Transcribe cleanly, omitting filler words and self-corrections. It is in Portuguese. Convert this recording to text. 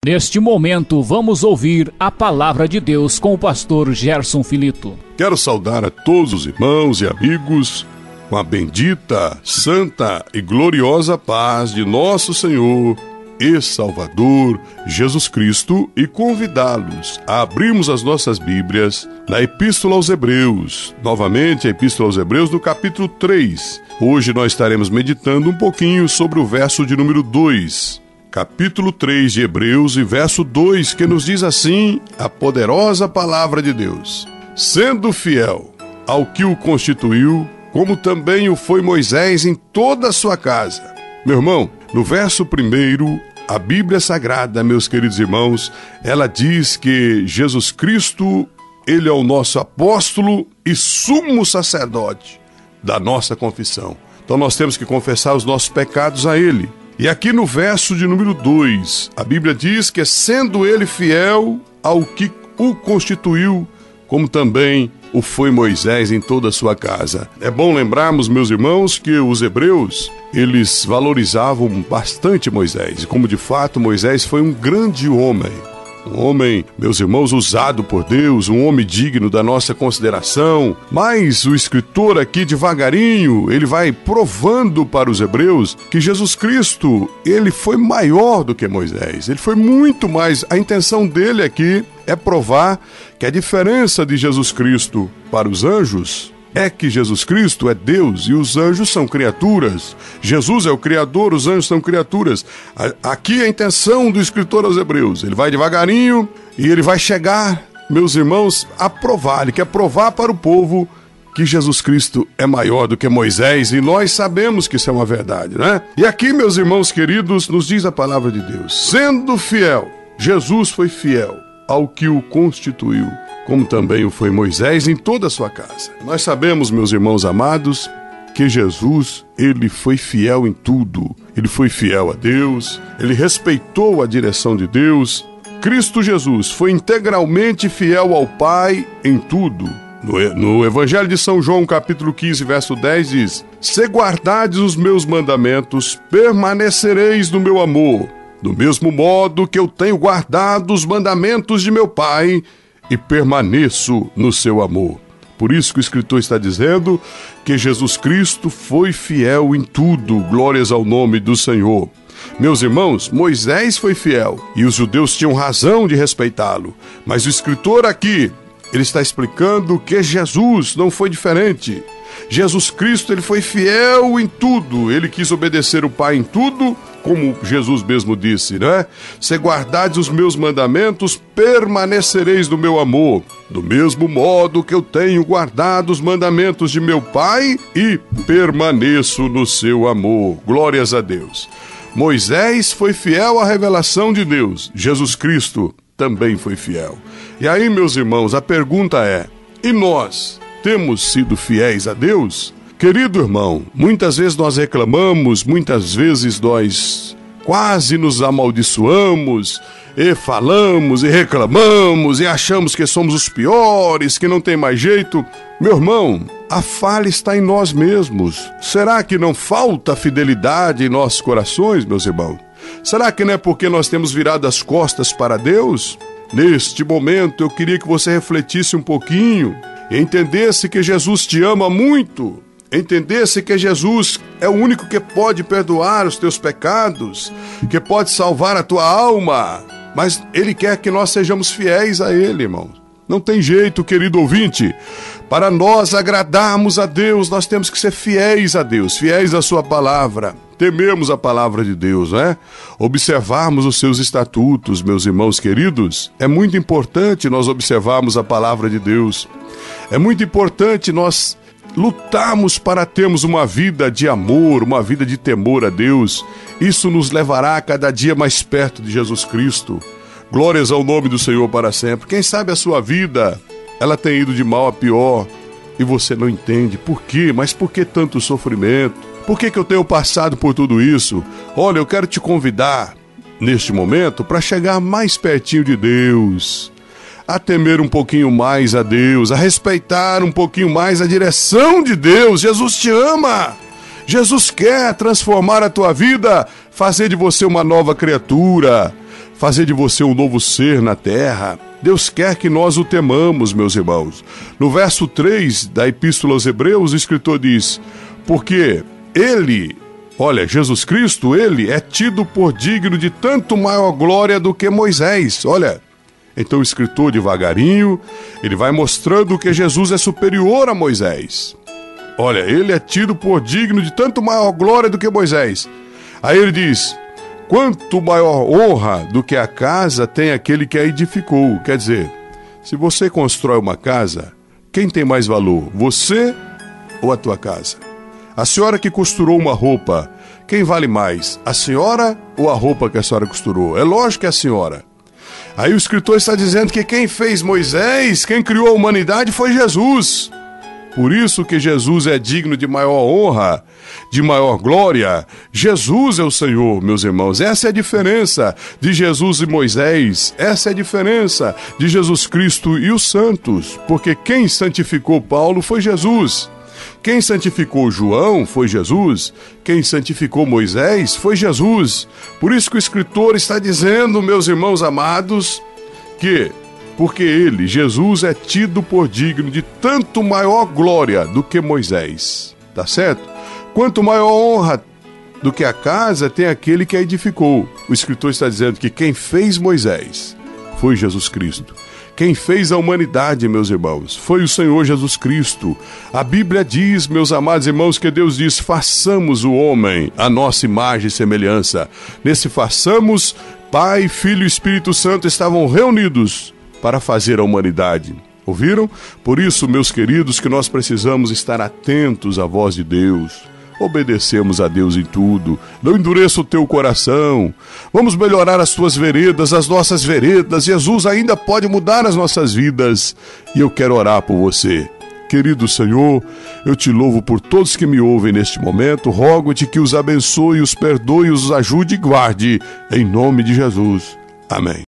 Neste momento, vamos ouvir a palavra de Deus com o pastor Gerson Filito. Quero saudar a todos os irmãos e amigos com a bendita, santa e gloriosa paz de nosso Senhor e Salvador Jesus Cristo e convidá-los a abrirmos as nossas Bíblias na Epístola aos Hebreus, novamente a Epístola aos Hebreus no capítulo 3. Hoje nós estaremos meditando um pouquinho sobre o verso de número 2. Capítulo 3 de Hebreus e verso 2, que nos diz assim a poderosa palavra de Deus: sendo fiel ao que o constituiu, como também o foi Moisés em toda a sua casa. Meu irmão, no verso 1, a Bíblia Sagrada, meus queridos irmãos, ela diz que Jesus Cristo, ele é o nosso apóstolo e sumo sacerdote da nossa confissão. Então nós temos que confessar os nossos pecados a ele. E aqui no verso de número 2, a Bíblia diz que sendo ele fiel ao que o constituiu, como também o foi Moisés em toda a sua casa. É bom lembrarmos, meus irmãos, que os hebreus, eles valorizavam bastante Moisés. E como de fato Moisés foi um grande homem. Um homem, meus irmãos, usado por Deus, um homem digno da nossa consideração. Mas o escritor aqui, devagarinho, ele vai provando para os hebreus que Jesus Cristo, ele foi maior do que Moisés. Ele foi muito mais. A intenção dele aqui é provar que a diferença de Jesus Cristo para os anjos é que Jesus Cristo é Deus e os anjos são criaturas. Jesus é o Criador, os anjos são criaturas. Aqui a intenção do escritor aos Hebreus. Ele vai devagarinho e ele vai chegar, meus irmãos, a provar. Ele quer provar para o povo que Jesus Cristo é maior do que Moisés, e nós sabemos que isso é uma verdade, né? E aqui, meus irmãos queridos, nos diz a palavra de Deus: sendo fiel, Jesus foi fiel ao que o constituiu, como também o foi Moisés em toda a sua casa. Nós sabemos, meus irmãos amados, que Jesus, ele foi fiel em tudo. Ele foi fiel a Deus, ele respeitou a direção de Deus. Cristo Jesus foi integralmente fiel ao Pai em tudo. No Evangelho de São João, capítulo 15, verso 10, diz: se guardardes os meus mandamentos, permanecereis no meu amor, do mesmo modo que eu tenho guardado os mandamentos de meu Pai e permaneço no seu amor. Por isso que o escritor está dizendo que Jesus Cristo foi fiel em tudo. Glórias ao nome do Senhor. Meus irmãos, Moisés foi fiel e os judeus tinham razão de respeitá-lo. Mas o escritor aqui, ele está explicando que Jesus não foi diferente. Jesus Cristo, ele foi fiel em tudo. Ele quis obedecer o Pai em tudo, como Jesus mesmo disse, né? Se guardardes os meus mandamentos, permanecereis no meu amor, do mesmo modo que eu tenho guardado os mandamentos de meu Pai e permaneço no seu amor. Glórias a Deus. Moisés foi fiel à revelação de Deus. Jesus Cristo também foi fiel. E aí, meus irmãos, a pergunta é: e nós temos sido fiéis a Deus? Querido irmão, muitas vezes nós reclamamos, muitas vezes nós quase nos amaldiçoamos, e falamos e reclamamos e achamos que somos os piores, que não tem mais jeito. Meu irmão, a falha está em nós mesmos. Será que não falta fidelidade em nossos corações, meus irmãos? Será que não é porque nós temos virado as costas para Deus? Neste momento eu queria que você refletisse um pouquinho e entendesse que Jesus te ama muito. Entendesse que Jesus é o único que pode perdoar os teus pecados, que pode salvar a tua alma, mas Ele quer que nós sejamos fiéis a Ele, irmão. Não tem jeito, querido ouvinte. Para nós agradarmos a Deus, nós temos que ser fiéis a Deus, fiéis à sua palavra. Tememos a palavra de Deus, né? Observarmos os seus estatutos, meus irmãos queridos. É muito importante nós observarmos a palavra de Deus. É muito importante nós lutarmos para termos uma vida de amor, uma vida de temor a Deus. Isso nos levará a cada dia mais perto de Jesus Cristo. Glórias ao nome do Senhor para sempre. Quem sabe a sua vida, ela tem ido de mal a pior e você não entende. Por quê? Mas por que tanto sofrimento? Por que eu tenho passado por tudo isso? Olha, eu quero te convidar neste momento para chegar mais pertinho de Deus, a temer um pouquinho mais a Deus, a respeitar um pouquinho mais a direção de Deus. Jesus te ama. Jesus quer transformar a tua vida, fazer de você uma nova criatura, fazer de você um novo ser na terra. Deus quer que nós o temamos, meus irmãos. No verso 3 da Epístola aos Hebreus, o escritor diz: porque ele, olha, Jesus Cristo, ele é tido por digno de tanto maior glória do que Moisés. Olha, então o escritor devagarinho, ele vai mostrando que Jesus é superior a Moisés. Olha, ele é tido por digno de tanto maior glória do que Moisés. Aí ele diz: quanto maior honra do que a casa tem aquele que a edificou. Quer dizer, se você constrói uma casa, quem tem mais valor, você ou a tua casa? A senhora que costurou uma roupa, quem vale mais, a senhora ou a roupa que a senhora costurou? É lógico que é a senhora. Aí o escritor está dizendo que quem fez Moisés, quem criou a humanidade foi Jesus. Por isso que Jesus é digno de maior honra, de maior glória. Jesus é o Senhor, meus irmãos. Essa é a diferença de Jesus e Moisés. Essa é a diferença de Jesus Cristo e os santos. Porque quem santificou Paulo foi Jesus. Quem santificou João foi Jesus. Quem santificou Moisés foi Jesus. Por isso que o escritor está dizendo, meus irmãos amados, que porque ele, Jesus, é tido por digno de tanto maior glória do que Moisés. Tá certo? Quanto maior honra do que a casa tem aquele que a edificou. O escritor está dizendo que quem fez Moisés foi Jesus Cristo. Quem fez a humanidade, meus irmãos, foi o Senhor Jesus Cristo. A Bíblia diz, meus amados irmãos, que Deus diz: façamos o homem a nossa imagem e semelhança. Nesse façamos, Pai, Filho e Espírito Santo estavam reunidos para fazer a humanidade. Ouviram? Por isso, meus queridos, que nós precisamos estar atentos à voz de Deus. Obedecemos a Deus em tudo. Não endureça o teu coração. Vamos melhorar as tuas veredas, as nossas veredas. Jesus ainda pode mudar as nossas vidas. E eu quero orar por você. Querido Senhor, eu te louvo por todos que me ouvem neste momento. Rogo-te que os abençoe, os perdoe, os ajude e guarde. Em nome de Jesus. Amém.